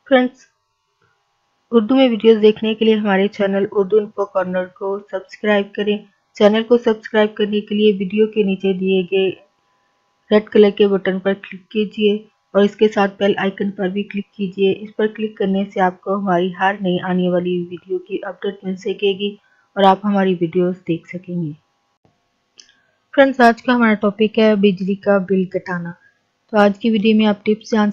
Friends, Urdu में videos देखने के लिए हमारे चैनल उर्दू इन्फो कॉर्नर को सब्सक्राइब करें। चैनल को सब्सक्राइब करने के लिए वीडियो के नीचे दिए गए रेड कलर के बटन पर क्लिक कीजिए और इसके साथ बेल आइकन पर भी क्लिक कीजिए। इस पर क्लिक करने से आपको हमारी हर नई आने वाली वीडियो की अपडेट मिल सकेगी और आप हमारी वीडियोस देख सकेंगे। फ्रेंड्स, आज का हमारा टॉपिक है बिजली का बिल घटाना। तो आज की वीडियो में आप टिप्स जान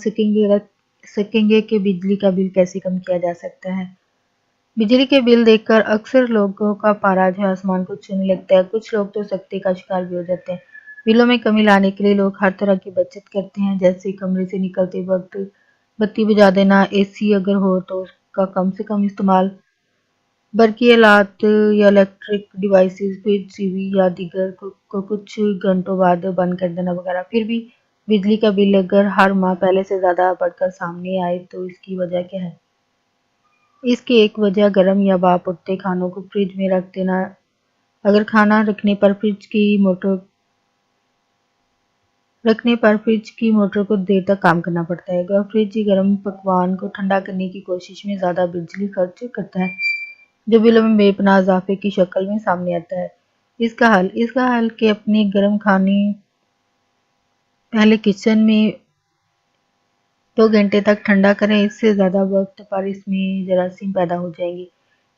सकेंगे कि बिजली का बिल कैसे कम किया जा सकता है। बिजली के बिल देखकर अक्सर लोगों का पारा जो आसमान को छूने लगता है। कुछ लोग तो सख्ती का शिकार भी हो जाते हैं। बिलों में कमी लाने के लिए लोग हर तरह की बचत करते हैं, जैसे कमरे से निकलते वक्त बत्ती बुझा देना, एसी अगर हो तो उसका कम से कम इस्तेमाल, बरकी आलात या इलेक्ट्रिक डिवाइसेस, फ्रिज, टीवी या दीगर को कुछ घंटों बाद बंद कर देना वगैरह। फिर भी बिजली का बिल अगर हर माह पहले से ज़्यादा बढ़कर सामने आए तो इसकी वजह क्या है? इसकी एक वजह गर्म या भाप उठते खानों को फ्रिज में रख देना। अगर खाना रखने पर फ्रिज की मोटर को देर तक काम करना पड़ता है। अगर फ्रिज गर्म पकवान को ठंडा करने की कोशिश में ज़्यादा बिजली खर्च करता है, जो बिलों में बेपनाह इजाफे की शक्ल में सामने आता है। इसका हल कि अपने गर्म खाने पहले किचन में 2 घंटे तक ठंडा करें। इससे ज़्यादा वक्त पर इसमें जरासीम पैदा हो जाएंगे।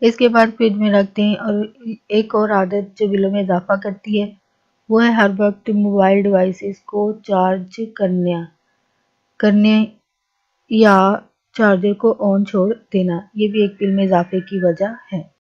इसके बाद फ्रिज में रख दें। और एक और आदत जो बिलों में इजाफा करती है वो है हर वक्त मोबाइल डिवाइसेस को चार्ज करने या चार्जर को ऑन छोड़ देना। ये भी एक बिल में इजाफे की वजह है।